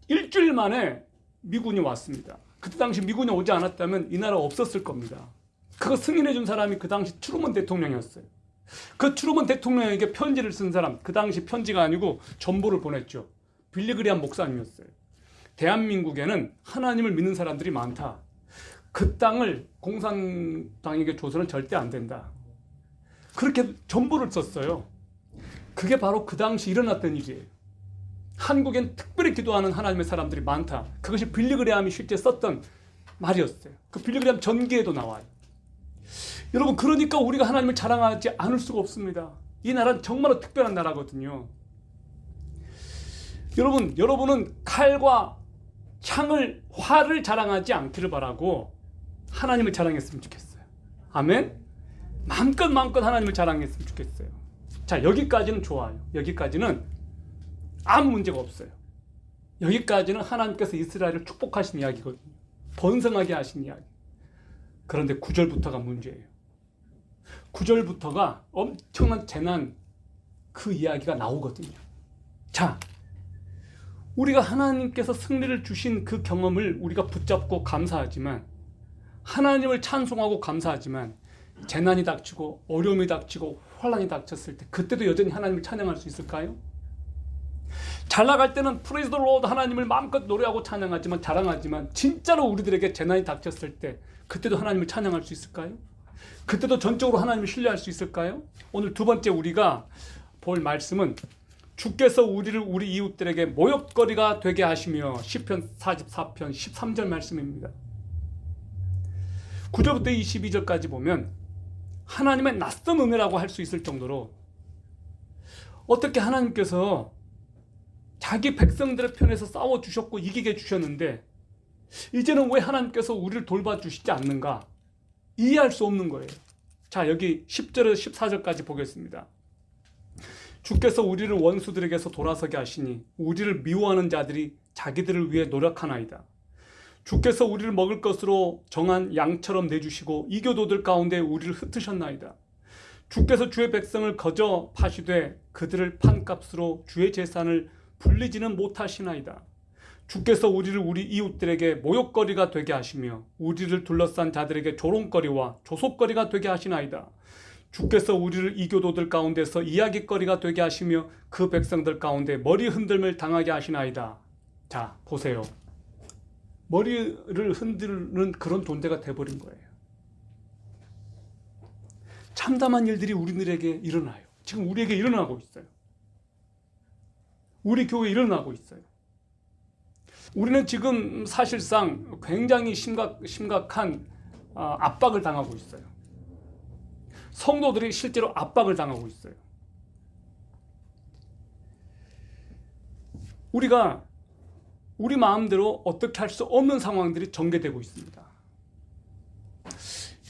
일주일 만에 미군이 왔습니다. 그때 당시 미군이 오지 않았다면 이 나라 없었을 겁니다. 그거 승인해 준 사람이 그 당시 트루먼 대통령이었어요. 그 트루먼 대통령에게 편지를 쓴 사람, 그 당시 편지가 아니고 전보를 보냈죠. 빌리그리암 목사님이었어요. 대한민국에는 하나님을 믿는 사람들이 많다. 그 땅을 공산당에게 줘서는 절대 안 된다. 그렇게 전보를 썼어요. 그게 바로 그 당시 일어났던 일이에요. 한국엔 특별히 기도하는 하나님의 사람들이 많다. 그것이 빌리그리암이 실제 썼던 말이었어요. 그 빌리그리암 전기에도 나와요. 여러분, 그러니까 우리가 하나님을 자랑하지 않을 수가 없습니다. 이 나라는 정말로 특별한 나라거든요. 여러분은 칼과 창을, 활을 자랑하지 않기를 바라고 하나님을 자랑했으면 좋겠어요. 아멘? 마음껏 하나님을 자랑했으면 좋겠어요. 자, 여기까지는 좋아요. 여기까지는 아무 문제가 없어요. 여기까지는 하나님께서 이스라엘을 축복하신 이야기거든요. 번성하게 하신 이야기. 그런데 9절부터가 문제예요. 9절부터가 엄청난 재난, 그 이야기가 나오거든요. 자, 우리가 하나님께서 승리를 주신 그 경험을 우리가 붙잡고 감사하지만, 하나님을 찬송하고 감사하지만, 재난이 닥치고 어려움이 닥치고 환난이 닥쳤을 때 그때도 여전히 하나님을 찬양할 수 있을까요? 잘 나갈 때는 프레이즈 더 로드, 하나님을 마음껏 노래하고 찬양하지만, 자랑하지만, 진짜로 우리들에게 재난이 닥쳤을 때 그때도 하나님을 찬양할 수 있을까요? 그때도 전적으로 하나님을 신뢰할 수 있을까요? 오늘 두 번째 우리가 볼 말씀은 주께서 우리를 우리 이웃들에게 모욕거리가 되게 하시며, 시편 44편 13절 말씀입니다. 9절부터 22절까지 보면 하나님의 낯선 은혜라고 할 수 있을 정도로 어떻게 하나님께서 자기 백성들의 편에서 싸워주셨고 이기게 해주셨는데 이제는 왜 하나님께서 우리를 돌봐주시지 않는가? 이해할 수 없는 거예요. 자, 여기 10절에서 14절까지 보겠습니다. 주께서 우리를 원수들에게서 돌아서게 하시니 우리를 미워하는 자들이 자기들을 위해 노력하나이다. 주께서 우리를 먹을 것으로 정한 양처럼 내주시고 이교도들 가운데 우리를 흩으셨나이다. 주께서 주의 백성을 거저 파시되 그들을 판값으로 주의 재산을 불리지는 못하시나이다. 주께서 우리를 우리 이웃들에게 모욕거리가 되게 하시며 우리를 둘러싼 자들에게 조롱거리와 조속거리가 되게 하시나이다. 주께서 우리를 이교도들 가운데서 이야기거리가 되게 하시며 그 백성들 가운데 머리 흔들림을 당하게 하시나이다. 자, 보세요. 머리를 흔드는 그런 존재가 돼버린 거예요. 참담한 일들이 우리들에게 일어나요. 지금 우리에게 일어나고 있어요. 우리 교회에 일어나고 있어요. 우리는 지금 사실상 굉장히 심각한 압박을 당하고 있어요. 성도들이 실제로 압박을 당하고 있어요. 우리가 우리 마음대로 어떻게 할 수 없는 상황들이 전개되고 있습니다.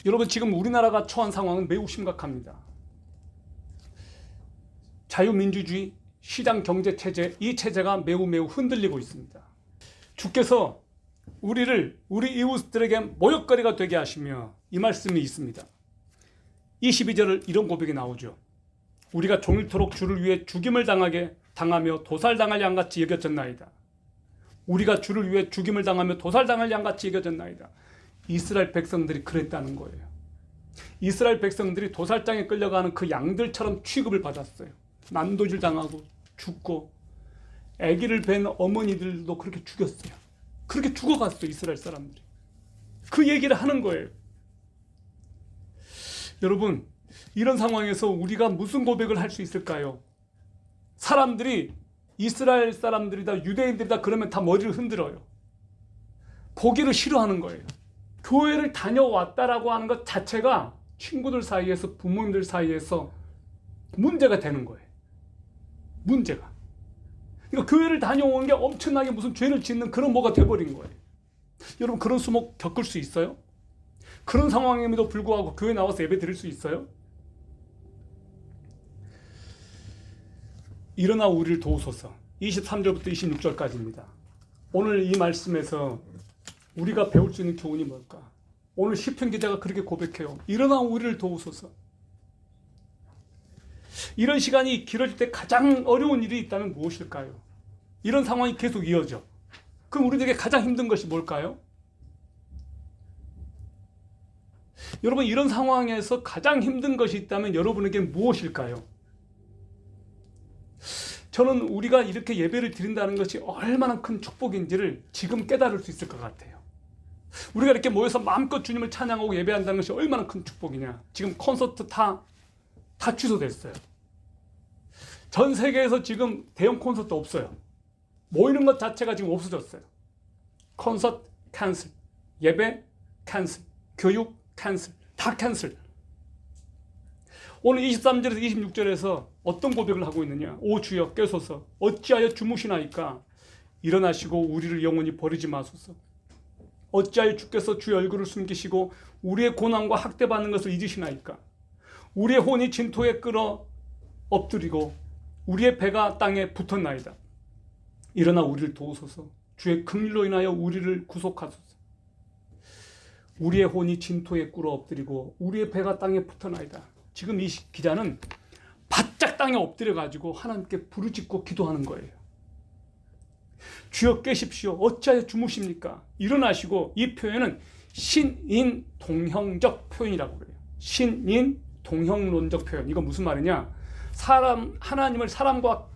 여러분, 지금 우리나라가 처한 상황은 매우 심각합니다. 자유민주주의, 시장 경제 체제, 이 체제가 매우 흔들리고 있습니다. 주께서 우리 이웃들에게 모욕거리가 되게 하시며, 이 말씀이 있습니다. 22절을 이런 고백이 나오죠. 우리가 종일토록 주를 위해 죽임을 당하며 도살당할 양같이 여겨졌나이다. 우리가 주를 위해 죽임을 당하며 도살당할 양같이 여겨졌나이다. 이스라엘 백성들이 그랬다는 거예요. 이스라엘 백성들이 도살장에 끌려가는 그 양들처럼 취급을 받았어요. 난도질 당하고 죽고, 아기를 뵌 어머니들도 그렇게 죽였어요. 그렇게 죽어갔어요, 이스라엘 사람들이. 그 얘기를 하는 거예요. 여러분, 이런 상황에서 우리가 무슨 고백을 할 수 있을까요? 사람들이 이스라엘 사람들이다, 유대인들이다 그러면 다 머리를 흔들어요. 보기를 싫어하는 거예요. 교회를 다녀왔다라고 하는 것 자체가 친구들 사이에서, 부모님들 사이에서 문제가 되는 거예요. 문제가. 그러니까 교회를 다녀오는 게 엄청나게 무슨 죄를 짓는 그런 뭐가 돼버린 거예요. 여러분, 그런 수목 겪을 수 있어요? 그런 상황임에도 불구하고 교회 나와서 예배 드릴 수 있어요? 일어나 우리를 도우소서. 23절부터 26절까지입니다. 오늘 이 말씀에서 우리가 배울 수 있는 교훈이 뭘까? 오늘 시편 기자가 그렇게 고백해요. 일어나 우리를 도우소서. 이런 시간이 길어질 때 가장 어려운 일이 있다면 무엇일까요? 이런 상황이 계속 이어져. 그럼 우리들에게 가장 힘든 것이 뭘까요? 여러분, 이런 상황에서 가장 힘든 것이 있다면 여러분에게 무엇일까요? 저는 우리가 이렇게 예배를 드린다는 것이 얼마나 큰 축복인지를 지금 깨달을 수 있을 것 같아요. 우리가 이렇게 모여서 마음껏 주님을 찬양하고 예배한다는 것이 얼마나 큰 축복이냐. 지금 콘서트 다 취소됐어요. 전 세계에서 지금 대형 콘서트 없어요. 모이는 것 자체가 지금 없어졌어요. 콘서트 캔슬, 예배 캔슬, 교육 캔슬, 다 캔슬. 오늘 23절에서 26절에서 어떤 고백을 하고 있느냐. 오 주여 깨소서, 어찌하여 주무시나이까. 일어나시고 우리를 영원히 버리지 마소서. 어찌하여 주께서 주의 얼굴을 숨기시고 우리의 고난과 학대받는 것을 잊으시나이까. 우리의 혼이 진토에 끌어 엎드리고 우리의 배가 땅에 붙었나이다. 일어나 우리를 도우소서. 주의 긍휼로 인하여 우리를 구속하소서. 우리의 혼이 진토에 꿇어 엎드리고 우리의 배가 땅에 붙어나이다. 지금 이 기자는 바짝 땅에 엎드려 가지고 하나님께 부르짖고 기도하는 거예요. 주여 깨십시오. 어찌하여 주무십니까? 일어나시고. 이 표현은 신인 동형적 표현이라고 그래요. 신인 동형론적 표현. 이거 무슨 말이냐? 하나님을 사람과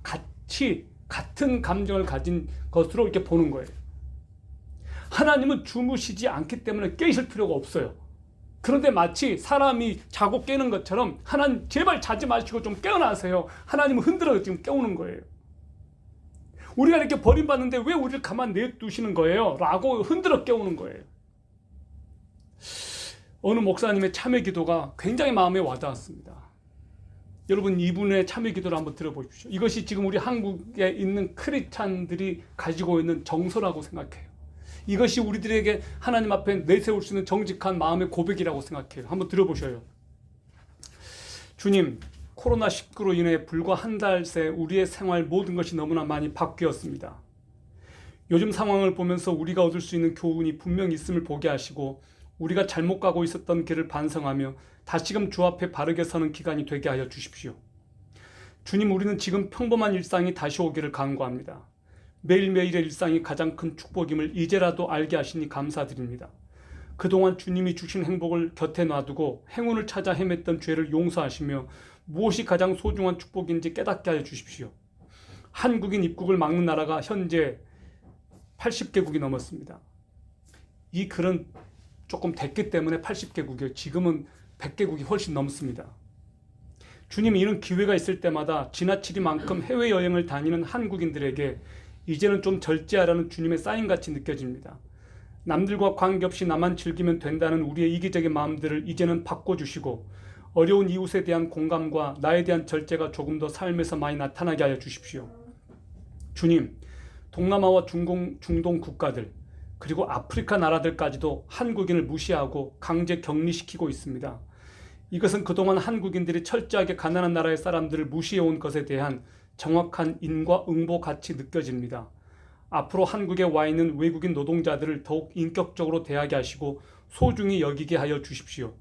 같은 감정을 가진 것으로 이렇게 보는 거예요. 하나님은 주무시지 않기 때문에 깨실 필요가 없어요. 그런데 마치 사람이 자고 깨는 것처럼 하나님 제발 자지 마시고 좀 깨어나세요. 하나님은 흔들어 지금 깨우는 거예요. 우리가 이렇게 버림받는데 왜 우리를 가만 내두시는 거예요? 라고 흔들어 깨우는 거예요. 어느 목사님의 참회 기도가 굉장히 마음에 와닿았습니다. 여러분, 이분의 참회 기도를 한번 들어보십시오. 이것이 지금 우리 한국에 있는 크리스찬들이 가지고 있는 정서라고 생각해요. 이것이 우리들에게 하나님 앞에 내세울 수 있는 정직한 마음의 고백이라고 생각해요. 한번 들어보셔요. 주님, 코로나19로 인해 불과 한 달 새 우리의 생활 모든 것이 너무나 많이 바뀌었습니다. 요즘 상황을 보면서 우리가 얻을 수 있는 교훈이 분명히 있음을 보게 하시고 우리가 잘못 가고 있었던 길을 반성하며 다시금 주 앞에 바르게 서는 기간이 되게 하여 주십시오. 주님, 우리는 지금 평범한 일상이 다시 오기를 간구합니다. 매일매일의 일상이 가장 큰 축복임을 이제라도 알게 하시니 감사드립니다. 그동안 주님이 주신 행복을 곁에 놔두고 행운을 찾아 헤맸던 죄를 용서하시며 무엇이 가장 소중한 축복인지 깨닫게 하여 주십시오. 한국인 입국을 막는 나라가 현재 80개국이 넘었습니다. 이 글은 조금 됐기 때문에 80개국이요. 지금은 100개국이 훨씬 넘습니다. 주님이 이런 기회가 있을 때마다 지나치리만큼 해외여행을 다니는 한국인들에게 이제는 좀 절제하라는 주님의 사인같이 느껴집니다. 남들과 관계없이 나만 즐기면 된다는 우리의 이기적인 마음들을 이제는 바꿔주시고 어려운 이웃에 대한 공감과 나에 대한 절제가 조금 더 삶에서 많이 나타나게 하여 주십시오. 주님, 동남아와 중동 국가들 그리고 아프리카 나라들까지도 한국인을 무시하고 강제 격리시키고 있습니다. 이것은 그동안 한국인들이 철저하게 가난한 나라의 사람들을 무시해온 것에 대한 정확한 인과응보같이 느껴집니다. 앞으로 한국에 와 있는 외국인 노동자들을 더욱 인격적으로 대하게 하시고 소중히 여기게 하여 주십시오.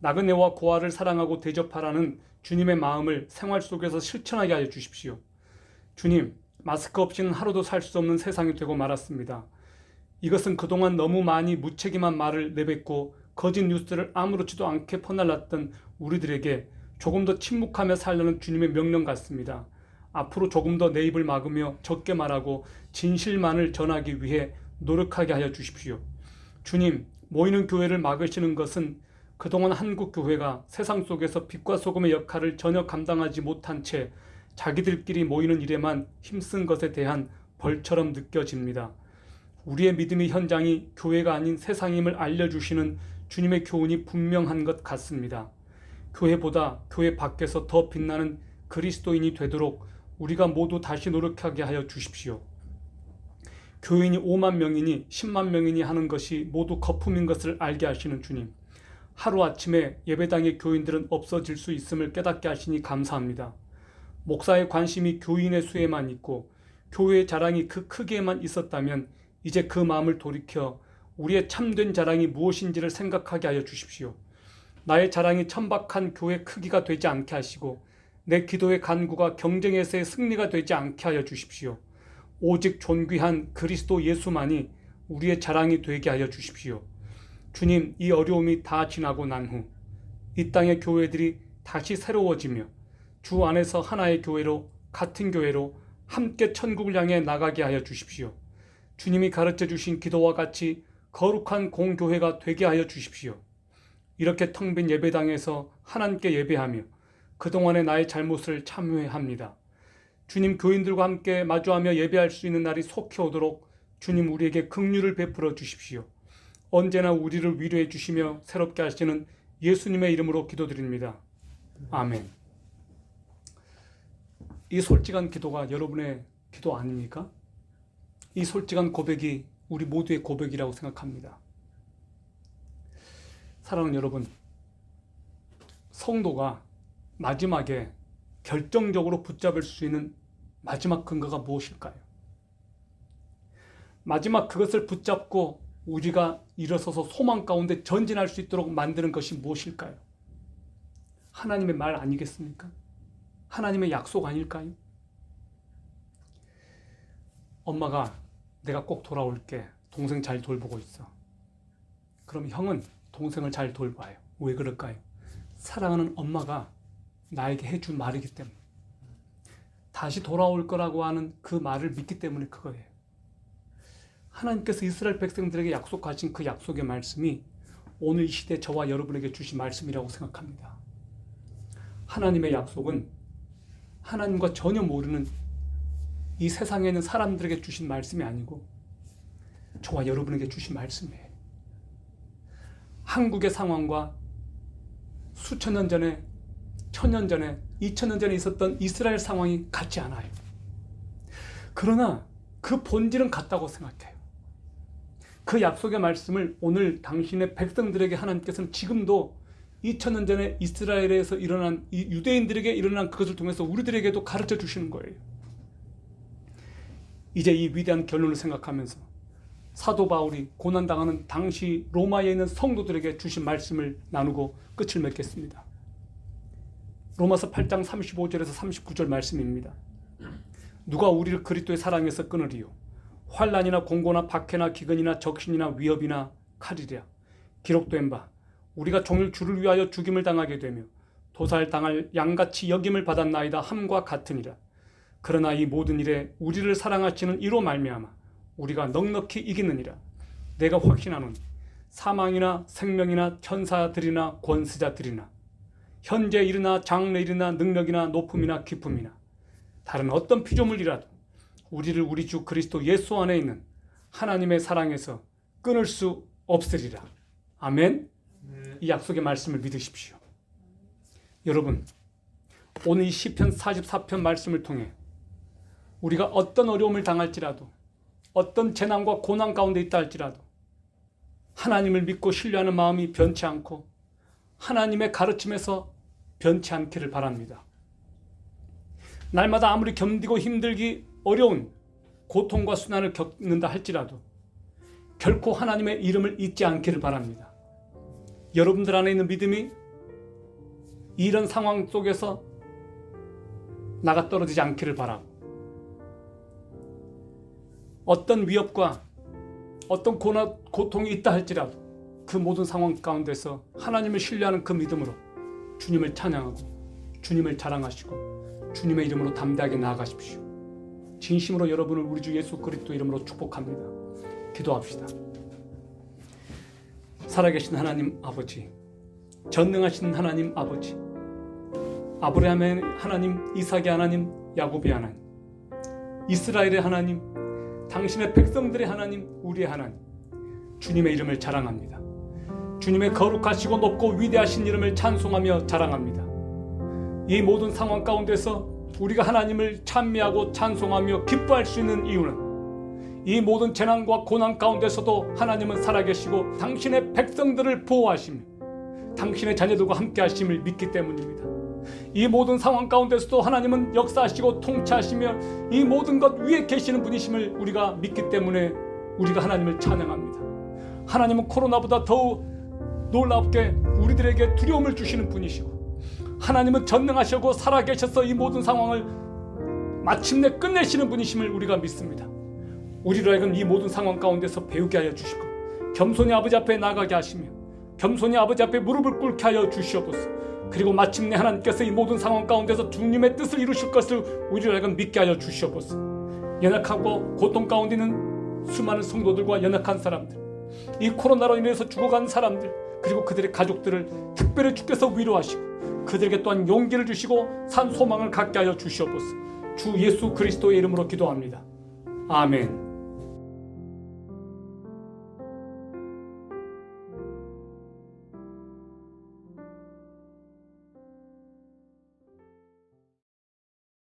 나그네와 고아를 사랑하고 대접하라는 주님의 마음을 생활 속에서 실천하게 하여 주십시오. 주님, 마스크 없이는 하루도 살 수 없는 세상이 되고 말았습니다. 이것은 그동안 너무 많이 무책임한 말을 내뱉고 거짓 뉴스를 아무렇지도 않게 퍼날랐던 우리들에게 조금 더 침묵하며 살려는 주님의 명령 같습니다. 앞으로 조금 더 내 입을 막으며 적게 말하고 진실만을 전하기 위해 노력하게 하여 주십시오. 주님, 모이는 교회를 막으시는 것은 그동안 한국 교회가 세상 속에서 빛과 소금의 역할을 전혀 감당하지 못한 채 자기들끼리 모이는 일에만 힘쓴 것에 대한 벌처럼 느껴집니다. 우리의 믿음의 현장이 교회가 아닌 세상임을 알려주시는 주님의 교훈이 분명한 것 같습니다. 교회보다 교회 밖에서 더 빛나는 그리스도인이 되도록 우리가 모두 다시 노력하게 하여 주십시오. 교인이 5만 명이니 10만 명이니 하는 것이 모두 거품인 것을 알게 하시는 주님. 하루아침에 예배당의 교인들은 없어질 수 있음을 깨닫게 하시니 감사합니다. 목사의 관심이 교인의 수에만 있고 교회의 자랑이 그 크기에만 있었다면 이제 그 마음을 돌이켜 우리의 참된 자랑이 무엇인지를 생각하게 하여 주십시오. 나의 자랑이 천박한 교회 크기가 되지 않게 하시고 내 기도의 간구가 경쟁에서의 승리가 되지 않게 하여 주십시오. 오직 존귀한 그리스도 예수만이 우리의 자랑이 되게 하여 주십시오. 주님, 이 어려움이 다 지나고 난 후 이 땅의 교회들이 다시 새로워지며 주 안에서 하나의 교회로, 같은 교회로 함께 천국을 향해 나가게 하여 주십시오. 주님이 가르쳐 주신 기도와 같이 거룩한 공교회가 되게 하여 주십시오. 이렇게 텅 빈 예배당에서 하나님께 예배하며 그동안의 나의 잘못을 참회합니다. 주님, 교인들과 함께 마주하며 예배할 수 있는 날이 속히 오도록 주님 우리에게 긍휼을 베풀어 주십시오. 언제나 우리를 위로해 주시며 새롭게 하시는 예수님의 이름으로 기도드립니다. 아멘. 이 솔직한 기도가 여러분의 기도 아닙니까? 이 솔직한 고백이 우리 모두의 고백이라고 생각합니다. 사랑하는 여러분, 성도가 마지막에 결정적으로 붙잡을 수 있는 마지막 근거가 무엇일까요? 마지막 그것을 붙잡고 우리가 일어서서 소망 가운데 전진할 수 있도록 만드는 것이 무엇일까요? 하나님의 말 아니겠습니까? 하나님의 약속 아닐까요? 엄마가 내가 꼭 돌아올게. 동생 잘 돌보고 있어. 그럼 형은 동생을 잘 돌봐요. 왜 그럴까요? 사랑하는 엄마가 나에게 해준 말이기 때문에. 다시 돌아올 거라고 하는 그 말을 믿기 때문에 그거예요. 하나님께서 이스라엘 백성들에게 약속하신 그 약속의 말씀이 오늘 이 시대 저와 여러분에게 주신 말씀이라고 생각합니다. 하나님의 약속은 하나님과 전혀 모르는 이 세상에 있는 사람들에게 주신 말씀이 아니고 저와 여러분에게 주신 말씀이에요. 한국의 상황과 수천 년 전에, 천년 전에, 2000년 전에 있었던 이스라엘 상황이 같지 않아요. 그러나 그 본질은 같다고 생각해요. 그 약속의 말씀을 오늘 당신의 백성들에게 하나님께서는 지금도 2000년 전에 이스라엘에서 일어난 이 유대인들에게 일어난 그것을 통해서 우리들에게도 가르쳐 주시는 거예요. 이제 이 위대한 결론을 생각하면서 사도 바울이 고난당하는 당시 로마에 있는 성도들에게 주신 말씀을 나누고 끝을 맺겠습니다. 로마서 8장 35절에서 39절 말씀입니다. 누가 우리를 그리스도의 사랑에서 끊으리요? 환난이나 공고나 박해나 기근이나 적신이나 위협이나 칼이랴. 기록된 바 우리가 종일 주를 위하여 죽임을 당하게 되며 도살당할 양같이 여김을 받았나이다 함과 같으니라. 그러나 이 모든 일에 우리를 사랑하시는 이로 말미암아 우리가 넉넉히 이기느니라. 내가 확신하노니 사망이나 생명이나 천사들이나 권세자들이나 현재 일이나 장래 일이나 능력이나 높음이나 깊음이나 다른 어떤 피조물이라도 우리를 우리 주 그리스도 예수 안에 있는 하나님의 사랑에서 끊을 수 없으리라. 아멘. 이 약속의 말씀을 믿으십시오. 여러분, 오늘 이 시편 44편 말씀을 통해 우리가 어떤 어려움을 당할지라도 어떤 재난과 고난 가운데 있다 할지라도 하나님을 믿고 신뢰하는 마음이 변치 않고 하나님의 가르침에서 변치 않기를 바랍니다. 날마다 아무리 견디고 힘들기 어려운 고통과 순환을 겪는다 할지라도 결코 하나님의 이름을 잊지 않기를 바랍니다. 여러분들 안에 있는 믿음이 이런 상황 속에서 나가 떨어지지 않기를 바라고 어떤 위협과 어떤 고통이 있다 할지라도 그 모든 상황 가운데서 하나님을 신뢰하는 그 믿음으로 주님을 찬양하고 주님을 자랑하시고 주님의 이름으로 담대하게 나아가십시오. 진심으로 여러분을 우리 주 예수 그리스도 이름으로 축복합니다. 기도합시다. 살아계신 하나님 아버지, 전능하신 하나님 아버지, 아브라함의 하나님, 이삭의 하나님, 야곱의 하나님, 이스라엘의 하나님, 당신의 백성들의 하나님, 우리의 하나님, 주님의 이름을 자랑합니다. 주님의 거룩하시고 높고 위대하신 이름을 찬송하며 자랑합니다. 이 모든 상황 가운데서 우리가 하나님을 찬미하고 찬송하며 기뻐할 수 있는 이유는 이 모든 재난과 고난 가운데서도 하나님은 살아계시고 당신의 백성들을 보호하시며 당신의 자녀들과 함께 하심을 믿기 때문입니다. 이 모든 상황 가운데서도 하나님은 역사하시고 통치하시며 이 모든 것 위에 계시는 분이심을 우리가 믿기 때문에 우리가 하나님을 찬양합니다. 하나님은 코로나보다 더욱 놀랍게 우리들에게 두려움을 주시는 분이시고 하나님은 전능하시고 살아계셔서 이 모든 상황을 마침내 끝내시는 분이심을 우리가 믿습니다. 우리로 하여금 이 모든 상황 가운데서 배우게 하여 주시고 겸손히 아버지 앞에 나가게 하시며 겸손히 아버지 앞에 무릎을 꿇게 하여 주시옵소서. 그리고 마침내 하나님께서 이 모든 상황 가운데서 주님의 뜻을 이루실 것을 우리로 하여금 믿게 하여 주시옵소서. 연약하고 고통 가운데 있는 수많은 성도들과 연약한 사람들, 이 코로나로 인해서 죽어간 사람들, 그리고 그들의 가족들을 특별히 주께서 위로하시고 그들에게 또한 용기를 주시고 산 소망을 갖게 하여 주시옵소서. 주 예수 그리스도의 이름으로 기도합니다. 아멘.